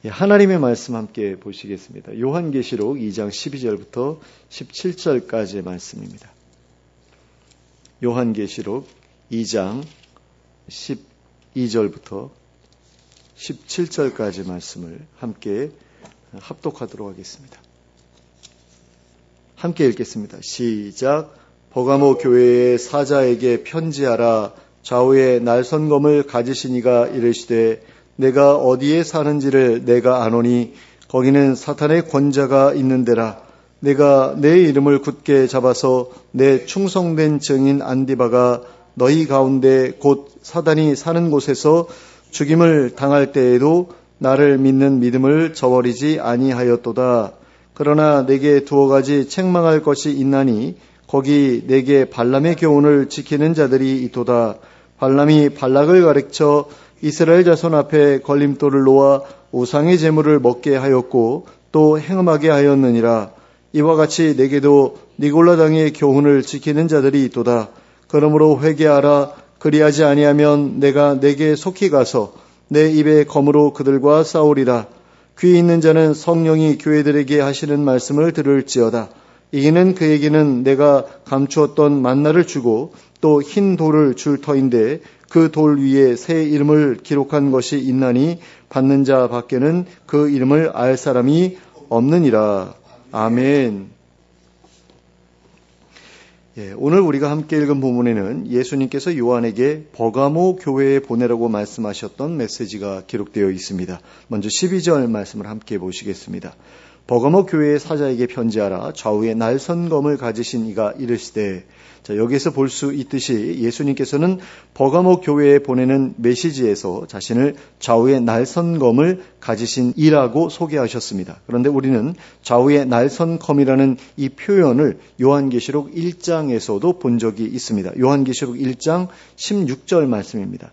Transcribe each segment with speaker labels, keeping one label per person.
Speaker 1: 하나님의 말씀 함께 보시겠습니다. 요한계시록 2장 12절부터 17절까지의 말씀입니다. 요한계시록 2장 12절부터 17절까지 말씀을 함께 합독하도록 하겠습니다. 함께 읽겠습니다. 시작. 버가모 교회의 사자에게 편지하라. 좌우에 날선검을 가지신 이가 이르시되 내가 어디에 사는지를 내가 아노니 거기는 사탄의 권자가 있는 데라. 내가 내 이름을 굳게 잡아서 내 충성된 증인 안디바가 너희 가운데 곧 사단이 사는 곳에서 죽임을 당할 때에도 나를 믿는 믿음을 저버리지 아니하였도다. 그러나 내게 두어 가지 책망할 것이 있나니 거기 내게 발람의 교훈을 지키는 자들이 있도다. 발람이 발락을 가르쳐 이스라엘 자손 앞에 걸림돌을 놓아 우상의 제물을 먹게 하였고 또 행음하게 하였느니라. 이와 같이 내게도 니골라 당의 교훈을 지키는 자들이 있도다. 그러므로 회개하라. 그리하지 아니하면 내가 내게 속히 가서 내 입의 검으로 그들과 싸우리라. 귀 있는 자는 성령이 교회들에게 하시는 말씀을 들을지어다. 이기는 그에게는 내가 감추었던 만나를 주고 또 흰 돌을 줄 터인데 그 돌 위에 새 이름을 기록한 것이 있나니 받는 자 밖에는 그 이름을 알 사람이 없느니라. 아멘. 오늘 우리가 함께 읽은 본문에는 예수님께서 요한에게 버가모 교회에 보내라고 말씀하셨던 메시지가 기록되어 있습니다. 먼저 12절 말씀을 함께 보시겠습니다. 버가모 교회의 사자에게 편지하라. 좌우에 날선검을 가지신 이가 이르시되. 자, 여기에서 볼 수 있듯이 예수님께서는 버가모 교회에 보내는 메시지에서 자신을 좌우에 날선검을 가지신 이라고 소개하셨습니다. 그런데 우리는 좌우에 날선검이라는 이 표현을 요한계시록 1장에서도 본 적이 있습니다. 요한계시록 1장 16절 말씀입니다.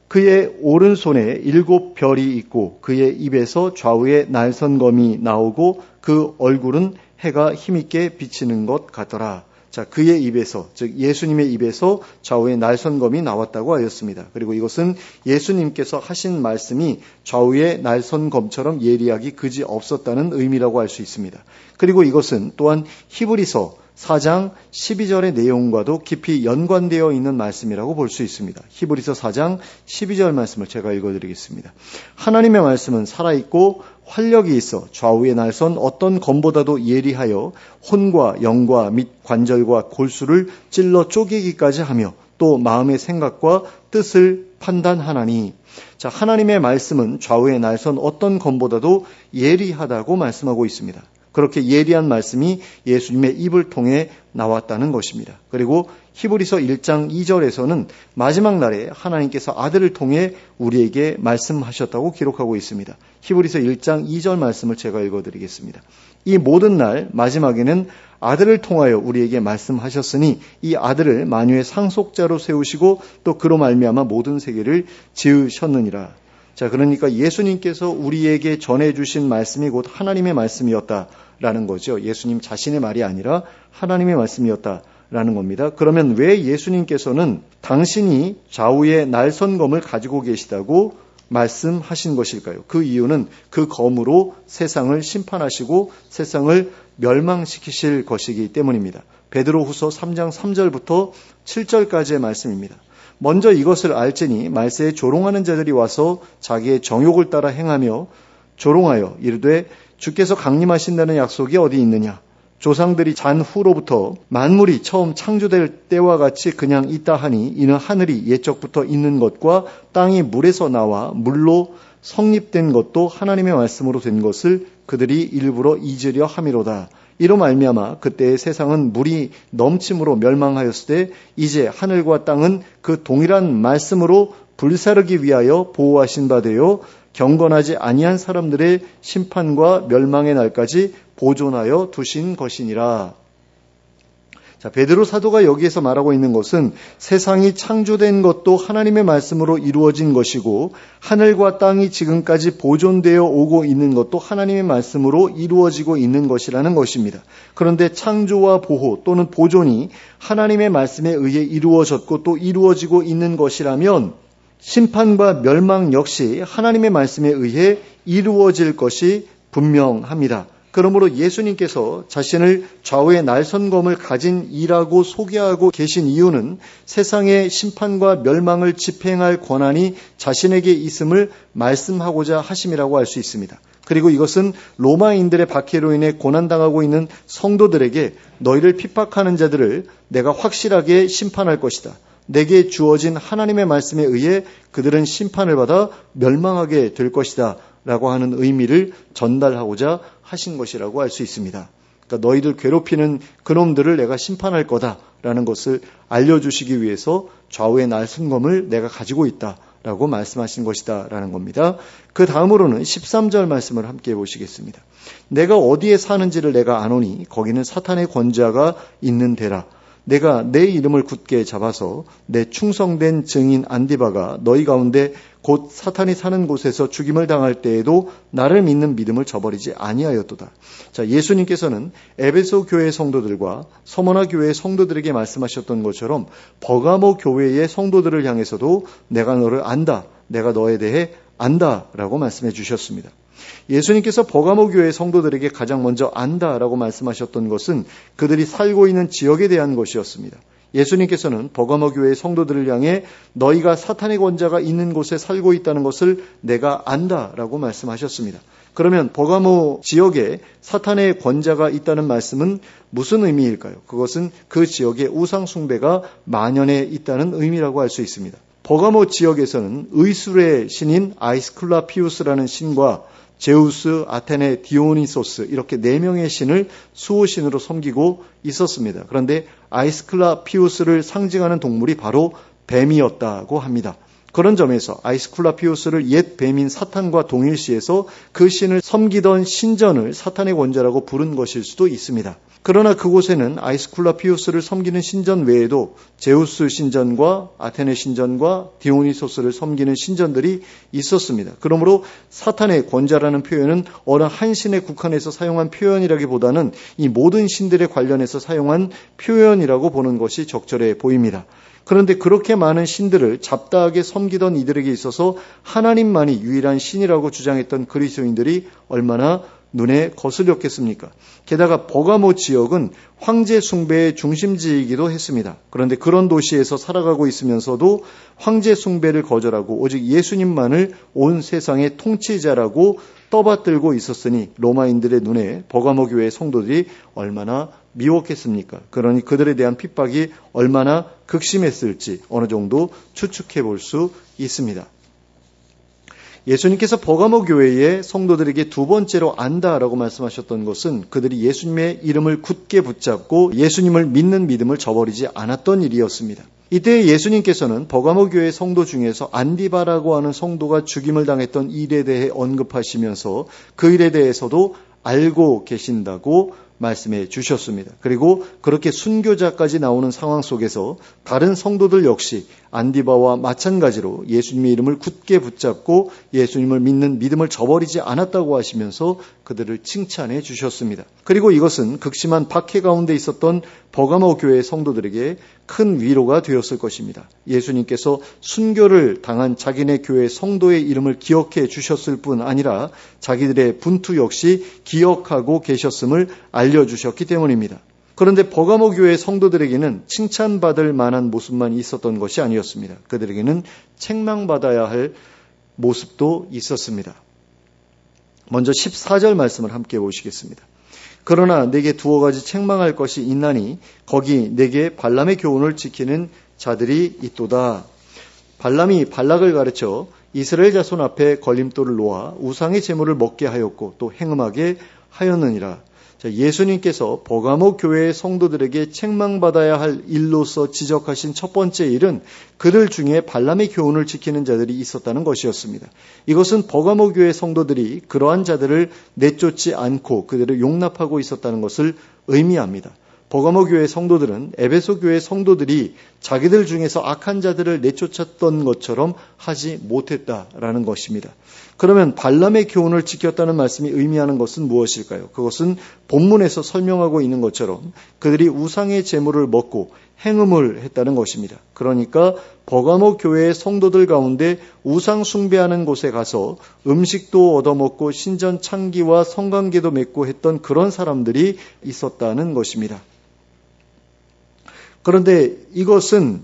Speaker 1: 그의 오른손에 7별이 있고 그의 입에서 좌우에 날선검이 나오고 그 얼굴은 해가 힘있게 비치는 것 같더라. 자, 그의 입에서, 즉 예수님의 입에서 좌우에 날선검이 나왔다고 하였습니다. 그리고 이것은 예수님께서 하신 말씀이 좌우에 날선검처럼 예리하기 그지 없었다는 의미라고 할 수 있습니다. 그리고 이것은 또한 히브리서 4장 12절의 내용과도 깊이 연관되어 있는 말씀이라고 볼 수 있습니다. 히브리서 4장 12절 말씀을 제가 읽어드리겠습니다. 하나님의 말씀은 살아있고 활력이 있어 좌우에 날선 어떤 검보다도 예리하여 혼과 영과 및 관절과 골수를 찔러 쪼개기까지 하며 또 마음의 생각과 뜻을 판단하나니. 자, 하나님의 말씀은 좌우에 날선 어떤 검보다도 예리하다고 말씀하고 있습니다. 그렇게 예리한 말씀이 예수님의 입을 통해 나왔다는 것입니다. 그리고 히브리서 1장 2절에서는 마지막 날에 하나님께서 아들을 통해 우리에게 말씀하셨다고 기록하고 있습니다. 히브리서 1장 2절 말씀을 제가 읽어드리겠습니다. 이 모든 날 마지막에는 아들을 통하여 우리에게 말씀하셨으니 이 아들을 만유의 상속자로 세우시고 또 그로 말미암아 모든 세계를 지으셨느니라. 자, 그러니까 예수님께서 우리에게 전해주신 말씀이 곧 하나님의 말씀이었다라는 거죠. 예수님 자신의 말이 아니라 하나님의 말씀이었다라는 겁니다. 그러면 왜 예수님께서는 당신이 좌우에 날선검을 가지고 계시다고 말씀하신 것일까요? 그 이유는 그 검으로 세상을 심판하시고 세상을 멸망시키실 것이기 때문입니다. 베드로후서 3장 3절부터 7절까지의 말씀입니다. 먼저 이것을 알지니 말세에 조롱하는 자들이 와서 자기의 정욕을 따라 행하며 조롱하여 이르되 주께서 강림하신다는 약속이 어디 있느냐? 조상들이 잔 후로부터 만물이 처음 창조될 때와 같이 그냥 있다 하니 이는 하늘이 옛적부터 있는 것과 땅이 물에서 나와 물로 성립된 것도 하나님의 말씀으로 된 것을 그들이 일부러 잊으려 함이로다. 이로 말미암아 그때의 세상은 물이 넘침으로 멸망하였을 때 이제 하늘과 땅은 그 동일한 말씀으로 불사르기 위하여 보호하신 바 되어 경건하지 아니한 사람들의 심판과 멸망의 날까지 보존하여 두신 것이니라. 자, 베드로 사도가 여기에서 말하고 있는 것은 세상이 창조된 것도 하나님의 말씀으로 이루어진 것이고 하늘과 땅이 지금까지 보존되어 오고 있는 것도 하나님의 말씀으로 이루어지고 있는 것이라는 것입니다. 그런데 창조와 보호 또는 보존이 하나님의 말씀에 의해 이루어졌고 또 이루어지고 있는 것이라면 심판과 멸망 역시 하나님의 말씀에 의해 이루어질 것이 분명합니다. 그러므로 예수님께서 자신을 좌우의 날선검을 가진 이라고 소개하고 계신 이유는 세상의 심판과 멸망을 집행할 권한이 자신에게 있음을 말씀하고자 하심이라고 할 수 있습니다. 그리고 이것은 로마인들의 박해로 인해 고난당하고 있는 성도들에게 너희를 핍박하는 자들을 내가 확실하게 심판할 것이다. 내게 주어진 하나님의 말씀에 의해 그들은 심판을 받아 멸망하게 될 것이다. 라고 하는 의미를 전달하고자 하신 것이라고 할 수 있습니다. 그러니까 너희들 괴롭히는 그놈들을 내가 심판할 거다라는 것을 알려주시기 위해서 좌우의 날선검을 내가 가지고 있다라고 말씀하신 것이다라는 겁니다. 그 다음으로는 13절 말씀을 함께 보시겠습니다. 내가 어디에 사는지를 내가 아노니 거기는 사탄의 권자가 있는 데라. 내가 내 이름을 굳게 잡아서 내 충성된 증인 안디바가 너희 가운데 곧 사탄이 사는 곳에서 죽임을 당할 때에도 나를 믿는 믿음을 저버리지 아니하였도다. 자, 예수님께서는 에베소 교회 성도들과 서머나 교회 성도들에게 말씀하셨던 것처럼 버가모 교회의 성도들을 향해서도 내가 너를 안다. 내가 너에 대해 안다라고 말씀해 주셨습니다. 예수님께서 버가모 교회 성도들에게 가장 먼저 안다라고 말씀하셨던 것은 그들이 살고 있는 지역에 대한 것이었습니다. 예수님께서는 버가모 교회 성도들을 향해 너희가 사탄의 권자가 있는 곳에 살고 있다는 것을 내가 안다라고 말씀하셨습니다. 그러면 버가모 지역에 사탄의 권자가 있다는 말씀은 무슨 의미일까요? 그것은 그 지역에 우상 숭배가 만연해 있다는 의미라고 할 수 있습니다. 버가모 지역에서는 의술의 신인 아이스클라피우스라는 신과 제우스, 아테네, 디오니소스 이렇게 4명의 신을 수호신으로 섬기고 있었습니다. 그런데 아이스클라피우스를 상징하는 동물이 바로 뱀이었다고 합니다. 그런 점에서 아이스클라피우스를 옛 뱀인 사탄과 동일시해서 그 신을 섬기던 신전을 사탄의 권자라고 부른 것일 수도 있습니다. 그러나 그곳에는 아이스클라피우스를 섬기는 신전 외에도 제우스 신전과 아테네 신전과 디오니소스를 섬기는 신전들이 있었습니다. 그러므로 사탄의 권자라는 표현은 어느 한 신에 국한해서 사용한 표현이라기보다는 이 모든 신들에 관련해서 사용한 표현이라고 보는 것이 적절해 보입니다. 그런데 그렇게 많은 신들을 잡다하게 섬기던 이들에게 있어서 하나님만이 유일한 신이라고 주장했던 그리스도인들이 얼마나 눈에 거슬렸겠습니까? 게다가 버가모 지역은 황제 숭배의 중심지이기도 했습니다. 그런데 그런 도시에서 살아가고 있으면서도 황제 숭배를 거절하고 오직 예수님만을 온 세상의 통치자라고 떠받들고 있었으니 로마인들의 눈에 버가모 교회의 성도들이 얼마나 미웠겠습니까? 그러니 그들에 대한 핍박이 얼마나 극심했을지 어느 정도 추측해 볼 수 있습니다. 예수님께서 버가모 교회의 성도들에게 두 번째로 안다라고 말씀하셨던 것은 그들이 예수님의 이름을 굳게 붙잡고 예수님을 믿는 믿음을 저버리지 않았던 일이었습니다. 이때 예수님께서는 버가모 교회 성도 중에서 안디바라고 하는 성도가 죽임을 당했던 일에 대해 언급하시면서 그 일에 대해서도 알고 계신다고 말씀해 주셨습니다. 그리고 그렇게 순교자까지 나오는 상황 속에서 다른 성도들 역시 안디바와 마찬가지로 예수님의 이름을 굳게 붙잡고 예수님을 믿는 믿음을 저버리지 않았다고 하시면서 그들을 칭찬해 주셨습니다. 그리고 이것은 극심한 박해 가운데 있었던 버가모 교회의 성도들에게 큰 위로가 되었을 것입니다. 예수님께서 순교를 당한 자기네 교회 성도의 이름을 기억해 주셨을 뿐 아니라 자기들의 분투 역시 기억하고 계셨음을 알려주셨기 때문입니다. 그런데 버가모 교회 성도들에게는 칭찬받을 만한 모습만 있었던 것이 아니었습니다. 그들에게는 책망받아야 할 모습도 있었습니다. 먼저 14절 말씀을 함께 보시겠습니다. 그러나 내게 두어 가지 책망할 것이 있나니 거기 내게 발람의 교훈을 지키는 자들이 있도다. 발람이 발락을 가르쳐 이스라엘 자손 앞에 걸림돌을 놓아 우상의 제물을 먹게 하였고 또 행음하게 하였느니라. 자, 예수님께서 버가모 교회의 성도들에게 책망받아야 할 일로서 지적하신 첫 번째 일은 그들 중에 발람의 교훈을 지키는 자들이 있었다는 것이었습니다. 이것은 버가모 교회 성도들이 그러한 자들을 내쫓지 않고 그들을 용납하고 있었다는 것을 의미합니다. 버가모 교회 성도들은 에베소 교회 성도들이 자기들 중에서 악한 자들을 내쫓았던 것처럼 하지 못했다라는 것입니다. 그러면 발람의 교훈을 지켰다는 말씀이 의미하는 것은 무엇일까요? 그것은 본문에서 설명하고 있는 것처럼 그들이 우상의 제물을 먹고 행음을 했다는 것입니다. 그러니까 버가모 교회의 성도들 가운데 우상 숭배하는 곳에 가서 음식도 얻어먹고 신전 창기와 성관계도 맺고 했던 그런 사람들이 있었다는 것입니다. 그런데 이것은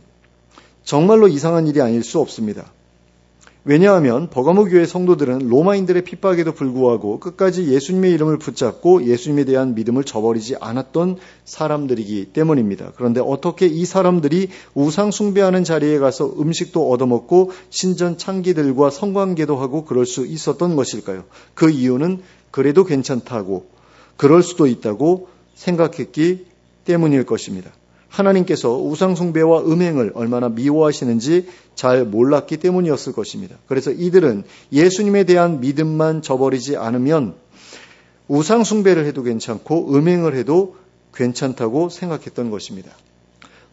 Speaker 1: 정말로 이상한 일이 아닐 수 없습니다. 왜냐하면 버가모 교회 성도들은 로마인들의 핍박에도 불구하고 끝까지 예수님의 이름을 붙잡고 예수님에 대한 믿음을 저버리지 않았던 사람들이기 때문입니다. 그런데 어떻게 이 사람들이 우상 숭배하는 자리에 가서 음식도 얻어먹고 신전 창기들과 성관계도 하고 그럴 수 있었던 것일까요? 그 이유는 그래도 괜찮다고, 그럴 수도 있다고 생각했기 때문일 것입니다. 하나님께서 우상 숭배와 음행을 얼마나 미워하시는지 잘 몰랐기 때문이었을 것입니다. 그래서 이들은 예수님에 대한 믿음만 저버리지 않으면 우상 숭배를 해도 괜찮고 음행을 해도 괜찮다고 생각했던 것입니다.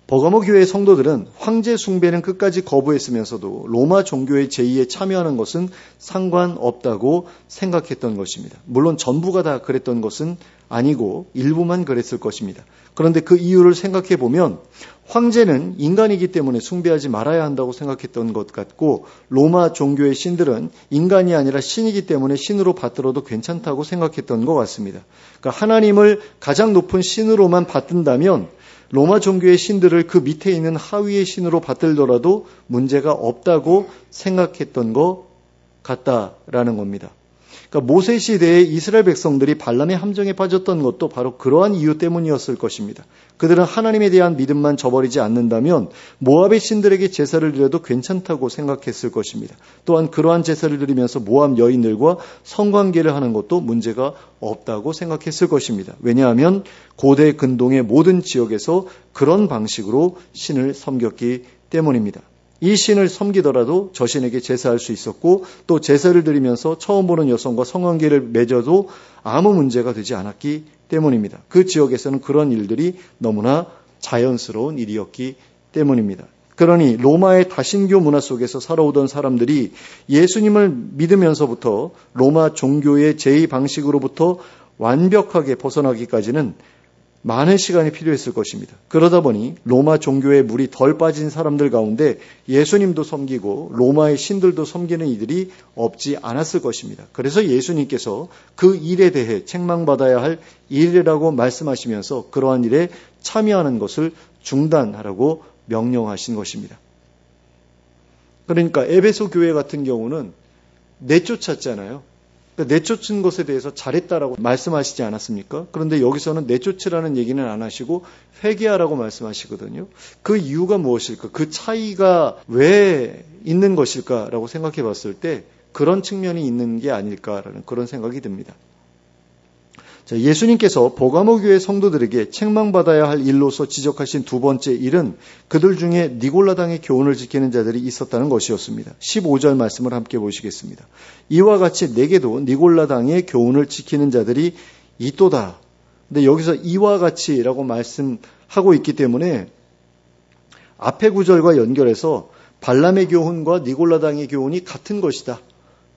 Speaker 1: 버가모 교회의 성도들은 황제 숭배는 끝까지 거부했으면서도 로마 종교의 제의에 참여하는 것은 상관없다고 생각했던 것입니다. 물론 전부가 다 그랬던 것은 아니고 일부만 그랬을 것입니다. 그런데 그 이유를 생각해 보면 황제는 인간이기 때문에 숭배하지 말아야 한다고 생각했던 것 같고 로마 종교의 신들은 인간이 아니라 신이기 때문에 신으로 받들어도 괜찮다고 생각했던 것 같습니다. 그러니까 하나님을 가장 높은 신으로만 받든다면 로마 종교의 신들을 그 밑에 있는 하위의 신으로 받들더라도 문제가 없다고 생각했던 것 같다라는 겁니다. 그러니까 모세 시대에 이스라엘 백성들이 발람의 함정에 빠졌던 것도 바로 그러한 이유 때문이었을 것입니다. 그들은 하나님에 대한 믿음만 저버리지 않는다면 모압의 신들에게 제사를 드려도 괜찮다고 생각했을 것입니다. 또한 그러한 제사를 드리면서 모압 여인들과 성관계를 하는 것도 문제가 없다고 생각했을 것입니다. 왜냐하면 고대 근동의 모든 지역에서 그런 방식으로 신을 섬겼기 때문입니다. 이 신을 섬기더라도 저 신에게 제사할 수 있었고 또 제사를 드리면서 처음 보는 여성과 성관계를 맺어도 아무 문제가 되지 않았기 때문입니다. 그 지역에서는 그런 일들이 너무나 자연스러운 일이었기 때문입니다. 그러니 로마의 다신교 문화 속에서 살아오던 사람들이 예수님을 믿으면서부터 로마 종교의 제의 방식으로부터 완벽하게 벗어나기까지는 많은 시간이 필요했을 것입니다. 그러다 보니 로마 종교에 물이 덜 빠진 사람들 가운데 예수님도 섬기고 로마의 신들도 섬기는 이들이 없지 않았을 것입니다. 그래서 예수님께서 그 일에 대해 책망받아야 할 일이라고 말씀하시면서 그러한 일에 참여하는 것을 중단하라고 명령하신 것입니다. 그러니까 에베소 교회 같은 경우는 내쫓았잖아요. 내쫓은 것에 대해서 잘했다라고 말씀하시지 않았습니까? 그런데 여기서는 내쫓으라는 얘기는 안 하시고 회개하라고 말씀하시거든요. 그 이유가 무엇일까? 그 차이가 왜 있는 것일까라고 생각해 봤을 때 그런 측면이 있는 게 아닐까라는 그런 생각이 듭니다. 자, 예수님께서 버가모 교회 성도들에게 책망받아야 할 일로서 지적하신 두 번째 일은 그들 중에 니골라당의 교훈을 지키는 자들이 있었다는 것이었습니다. 15절 말씀을 함께 보시겠습니다. 이와 같이 내게도 니골라당의 교훈을 지키는 자들이 있도다. 근데 여기서 이와 같이라고 말씀하고 있기 때문에 앞의 구절과 연결해서 발람의 교훈과 니골라당의 교훈이 같은 것이다.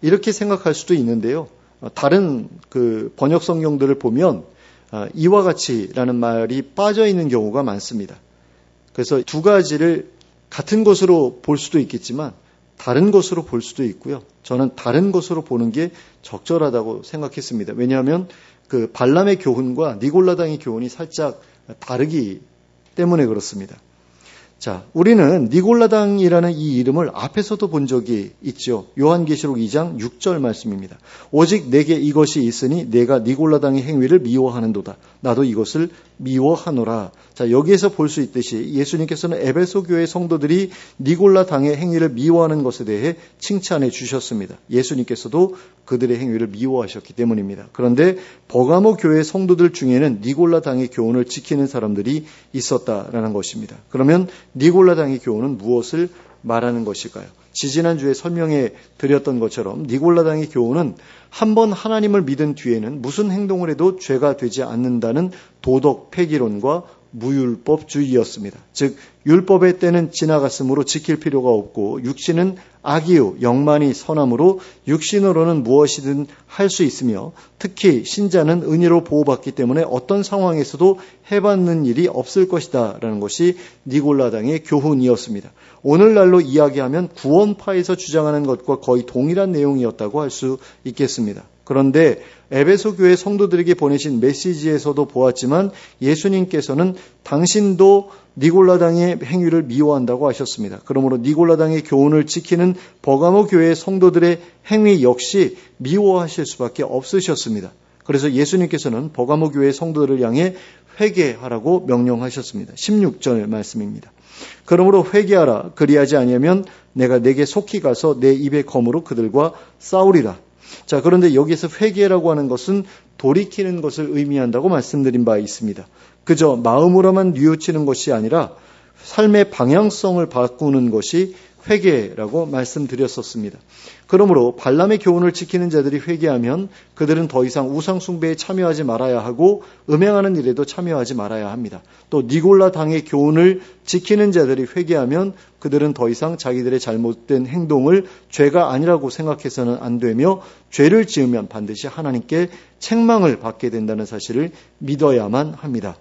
Speaker 1: 이렇게 생각할 수도 있는데요. 다른 그 번역 성경들을 보면 이와 같이라는 말이 빠져 있는 경우가 많습니다. 그래서 두 가지를 같은 것으로 볼 수도 있겠지만 다른 것으로 볼 수도 있고요. 저는 다른 것으로 보는 게 적절하다고 생각했습니다. 왜냐하면 그 발람의 교훈과 니골라당의 교훈이 살짝 다르기 때문에 그렇습니다. 자, 우리는 니골라당이라는 이 이름을 앞에서도 본 적이 있죠. 요한계시록 2장 6절 말씀입니다. 오직 내게 이것이 있으니 내가 니골라당의 행위를 미워하는도다. 나도 이것을 미워하노라. 자, 여기에서 볼 수 있듯이 예수님께서는 에베소 교회 성도들이 니골라당의 행위를 미워하는 것에 대해 칭찬해 주셨습니다. 예수님께서도 그들의 행위를 미워하셨기 때문입니다. 그런데 버가모 교회 성도들 중에는 니골라당의 교훈을 지키는 사람들이 있었다라는 것입니다. 그러면 니골라당의 교훈은 무엇을 말하는 것일까요? 지지난주에 설명해 드렸던 것처럼 니골라당의 교훈은 한번 하나님을 믿은 뒤에는 무슨 행동을 해도 죄가 되지 않는다는 도덕 폐기론과 무율법주의였습니다. 즉 율법의 때는 지나갔으므로 지킬 필요가 없고 육신은 악이요 영만이 선함으로 육신으로는 무엇이든 할 수 있으며 특히 신자는 은혜로 보호받기 때문에 어떤 상황에서도 해받는 일이 없을 것이다 라는 것이 니골라당의 교훈이었습니다. 오늘날로 이야기하면 구원파에서 주장하는 것과 거의 동일한 내용이었다고 할 수 있겠습니다. 그런데 에베소 교회 성도들에게 보내신 메시지에서도 보았지만 예수님께서는 당신도 니골라당의 행위를 미워한다고 하셨습니다. 그러므로 니골라당의 교훈을 지키는 버가모 교회의 성도들의 행위 역시 미워하실 수밖에 없으셨습니다. 그래서 예수님께서는 버가모 교회의 성도들을 향해 회개하라고 명령하셨습니다. 16절 말씀입니다. 그러므로 회개하라. 그리하지 아니하면 내가 내게 속히 가서 내 입의 검으로 그들과 싸우리라. 자, 그런데 여기서 회개라고 하는 것은 돌이키는 것을 의미한다고 말씀드린 바 있습니다. 그저 마음으로만 뉘우치는 것이 아니라 삶의 방향성을 바꾸는 것이 회개라고 말씀드렸었습니다. 그러므로 발람의 교훈을 지키는 자들이 회개하면 그들은 더 이상 우상 숭배에 참여하지 말아야 하고 음행하는 일에도 참여하지 말아야 합니다. 또 니골라 당의 교훈을 지키는 자들이 회개하면 그들은 더 이상 자기들의 잘못된 행동을 죄가 아니라고 생각해서는 안 되며 죄를 지으면 반드시 하나님께 책망을 받게 된다는 사실을 믿어야만 합니다.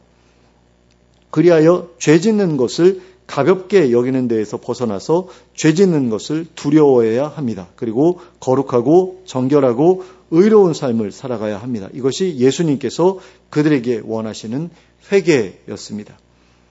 Speaker 1: 그리하여 죄 짓는 것을 가볍게 여기는 데에서 벗어나서 죄 짓는 것을 두려워해야 합니다. 그리고 거룩하고 정결하고 의로운 삶을 살아가야 합니다. 이것이 예수님께서 그들에게 원하시는 회개였습니다.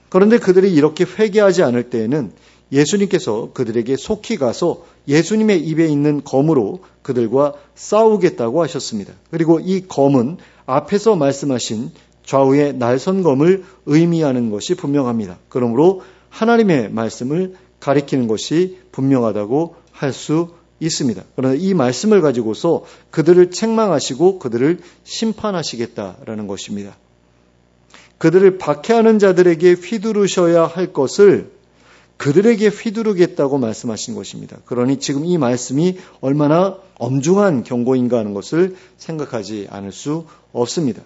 Speaker 1: 그런데 그들이 이렇게 회개하지 않을 때에는 예수님께서 그들에게 속히 가서 예수님의 입에 있는 검으로 그들과 싸우겠다고 하셨습니다. 그리고 이 검은 앞에서 말씀하신 좌우의 날선검을 의미하는 것이 분명합니다. 그러므로 하나님의 말씀을 가리키는 것이 분명하다고 할 수 있습니다. 그러나 이 말씀을 가지고서 그들을 책망하시고 그들을 심판하시겠다라는 것입니다. 그들을 박해하는 자들에게 휘두르셔야 할 것을 그들에게 휘두르겠다고 말씀하신 것입니다. 그러니 지금 이 말씀이 얼마나 엄중한 경고인가 하는 것을 생각하지 않을 수 없습니다.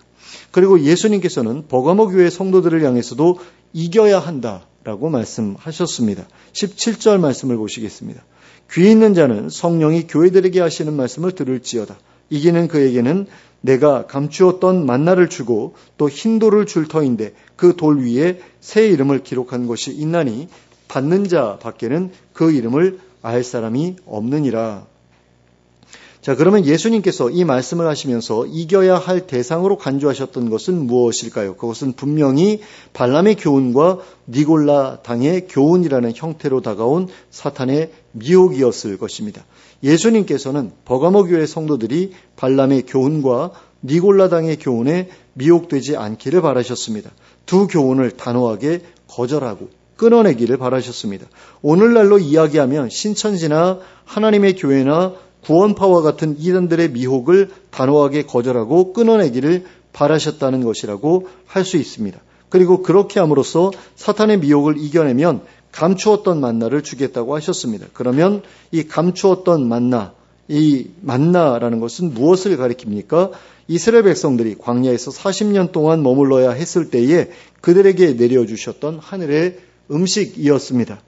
Speaker 1: 그리고 예수님께서는 버가모 교회 성도들을 향해서도 이겨야 한다라고 말씀하셨습니다. 17절 말씀을 보시겠습니다. 귀 있는 자는 성령이 교회들에게 하시는 말씀을 들을지어다. 이기는 그에게는 내가 감추었던 만나를 주고 또 흰 돌을 줄 터인데 그 돌 위에 새 이름을 기록한 것이 있나니 받는 자 밖에는 그 이름을 알 사람이 없느니라. 자, 그러면 예수님께서 이 말씀을 하시면서 이겨야 할 대상으로 간주하셨던 것은 무엇일까요? 그것은 분명히 발람의 교훈과 니골라 당의 교훈이라는 형태로 다가온 사탄의 미혹이었을 것입니다. 예수님께서는 버가모 교회 성도들이 발람의 교훈과 니골라 당의 교훈에 미혹되지 않기를 바라셨습니다. 두 교훈을 단호하게 거절하고 끊어내기를 바라셨습니다. 오늘날로 이야기하면 신천지나 하나님의 교회나 구원파와 같은 이단들의 미혹을 단호하게 거절하고 끊어내기를 바라셨다는 것이라고 할 수 있습니다. 그리고 그렇게 함으로써 사탄의 미혹을 이겨내면 감추었던 만나를 주겠다고 하셨습니다. 그러면 이 감추었던 만나, 이 만나라는 것은 무엇을 가리킵니까? 이스라엘 백성들이 광야에서 40년 동안 머물러야 했을 때에 그들에게 내려주셨던 하늘의 음식이었습니다.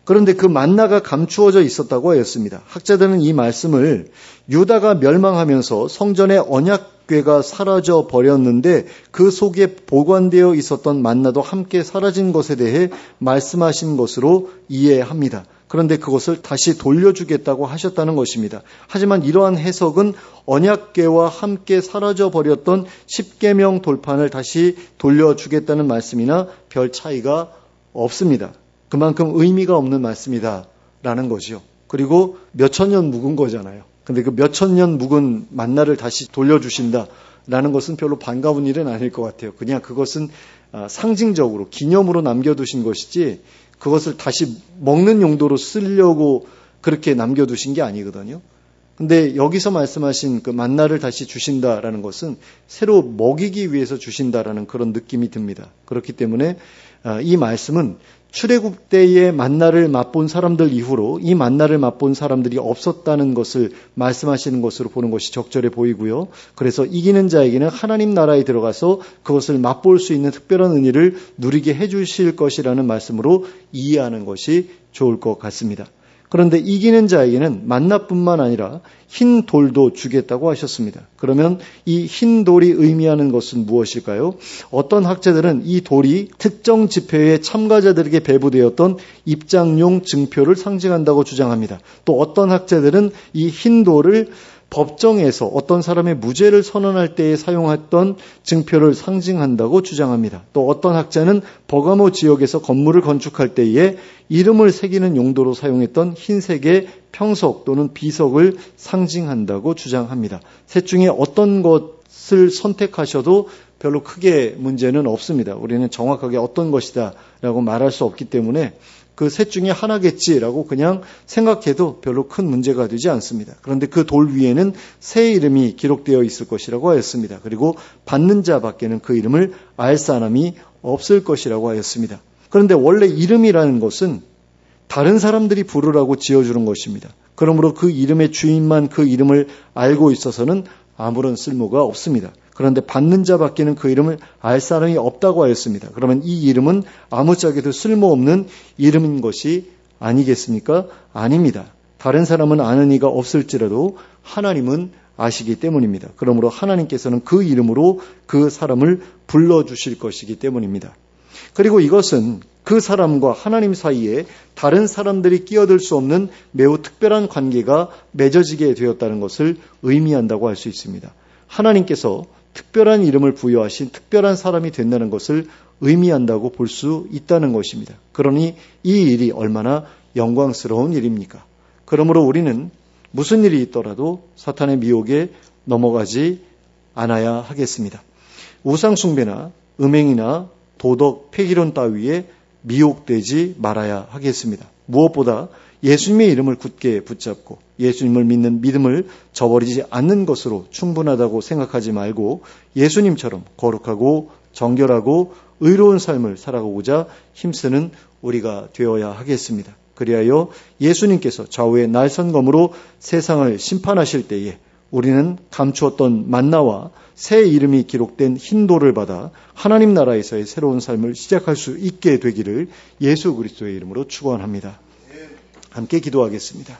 Speaker 1: 그런데 그 만나가 감추어져 있었다고 하였습니다. 학자들은 이 말씀을 유다가 멸망하면서 성전의 언약궤가 사라져 버렸는데 그 속에 보관되어 있었던 만나도 함께 사라진 것에 대해 말씀하신 것으로 이해합니다. 그런데 그것을 다시 돌려주겠다고 하셨다는 것입니다. 하지만 이러한 해석은 언약궤와 함께 사라져 버렸던 십계명 돌판을 다시 돌려주겠다는 말씀이나 별 차이가 없습니다. 그만큼 의미가 없는 말씀이다라는 거죠. 그리고 몇천 년 묵은 거잖아요. 근데 그 몇천 년 묵은 만나를 다시 돌려주신다라는 것은 별로 반가운 일은 아닐 것 같아요. 그냥 그것은 상징적으로 기념으로 남겨두신 것이지 그것을 다시 먹는 용도로 쓰려고 그렇게 남겨두신 게 아니거든요. 근데 여기서 말씀하신 그 만나를 다시 주신다라는 것은 새로 먹이기 위해서 주신다라는 그런 느낌이 듭니다. 그렇기 때문에 이 말씀은 출애굽 때의 만나를 맛본 사람들 이후로 이 만나를 맛본 사람들이 없었다는 것을 말씀하시는 것으로 보는 것이 적절해 보이고요. 그래서 이기는 자에게는 하나님 나라에 들어가서 그것을 맛볼 수 있는 특별한 은혜를 누리게 해주실 것이라는 말씀으로 이해하는 것이 좋을 것 같습니다. 그런데 이기는 자에게는 만나뿐만 아니라 흰 돌도 주겠다고 하셨습니다. 그러면 이 흰 돌이 의미하는 것은 무엇일까요? 어떤 학자들은 이 돌이 특정 집회의 참가자들에게 배부되었던 입장용 증표를 상징한다고 주장합니다. 또 어떤 학자들은 이 흰 돌을 법정에서 어떤 사람의 무죄를 선언할 때에 사용했던 증표를 상징한다고 주장합니다. 또 어떤 학자는 버가모 지역에서 건물을 건축할 때에 이름을 새기는 용도로 사용했던 흰색의 평석 또는 비석을 상징한다고 주장합니다. 셋 중에 어떤 것을 선택하셔도 별로 크게 문제는 없습니다. 우리는 정확하게 어떤 것이다 라고 말할 수 없기 때문에 그 셋 중에 하나겠지라고 그냥 생각해도 별로 큰 문제가 되지 않습니다. 그런데 그 돌 위에는 새 이름이 기록되어 있을 것이라고 하였습니다. 그리고 받는 자 밖에는 그 이름을 알 사람이 없을 것이라고 하였습니다. 그런데 원래 이름이라는 것은 다른 사람들이 부르라고 지어주는 것입니다. 그러므로 그 이름의 주인만 그 이름을 알고 있어서는 아무런 쓸모가 없습니다. 그런데 받는 자 밖에는 그 이름을 알 사람이 없다고 하였습니다. 그러면 이 이름은 아무짝에도 쓸모없는 이름인 것이 아니겠습니까? 아닙니다. 다른 사람은 아는 이가 없을지라도 하나님은 아시기 때문입니다. 그러므로 하나님께서는 그 이름으로 그 사람을 불러주실 것이기 때문입니다. 그리고 이것은 그 사람과 하나님 사이에 다른 사람들이 끼어들 수 없는 매우 특별한 관계가 맺어지게 되었다는 것을 의미한다고 할 수 있습니다. 하나님께서 특별한 이름을 부여하신 특별한 사람이 된다는 것을 의미한다고 볼 수 있다는 것입니다. 그러니 이 일이 얼마나 영광스러운 일입니까? 그러므로 우리는 무슨 일이 있더라도 사탄의 미혹에 넘어가지 않아야 하겠습니다. 우상 숭배나 음행이나 도덕, 폐기론 따위에 미혹되지 말아야 하겠습니다. 무엇보다 예수님의 이름을 굳게 붙잡고 예수님을 믿는 믿음을 저버리지 않는 것으로 충분하다고 생각하지 말고 예수님처럼 거룩하고 정결하고 의로운 삶을 살아가고자 힘쓰는 우리가 되어야 하겠습니다. 그리하여 예수님께서 좌우의 날선검으로 세상을 심판하실 때에 우리는 감추었던 만나와 새 이름이 기록된 흰 돌을 받아 하나님 나라에서의 새로운 삶을 시작할 수 있게 되기를 예수 그리스도의 이름으로 축원합니다. 함께 기도하겠습니다.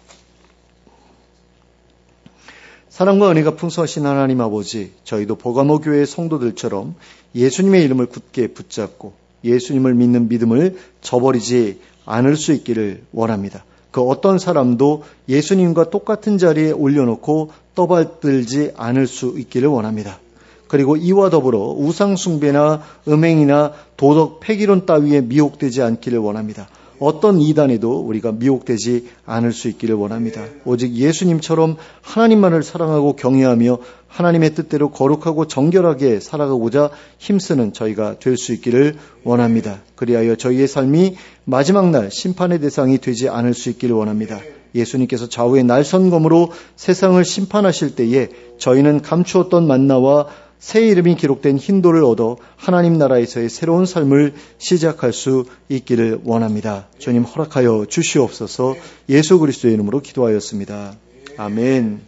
Speaker 1: 사랑과 은혜가 풍성하신 하나님 아버지, 저희도 버가모 교회의 성도들처럼 예수님의 이름을 굳게 붙잡고 예수님을 믿는 믿음을 저버리지 않을 수 있기를 원합니다. 그 어떤 사람도 예수님과 똑같은 자리에 올려놓고 떠받들지 않을 수 있기를 원합니다. 그리고 이와 더불어 우상 숭배나 음행이나 도덕 폐기론 따위에 미혹되지 않기를 원합니다. 어떤 이단에도 우리가 미혹되지 않을 수 있기를 원합니다. 오직 예수님처럼 하나님만을 사랑하고 경외하며 하나님의 뜻대로 거룩하고 정결하게 살아가고자 힘쓰는 저희가 될 수 있기를 원합니다. 그리하여 저희의 삶이 마지막 날 심판의 대상이 되지 않을 수 있기를 원합니다. 예수님께서 좌우의 날선검으로 세상을 심판하실 때에 저희는 감추었던 만나와 새 이름이 기록된 흰 돌을 얻어 하나님 나라에서의 새로운 삶을 시작할 수 있기를 원합니다. 주님 허락하여 주시옵소서. 예수 그리스도의 이름으로 기도하였습니다. 아멘.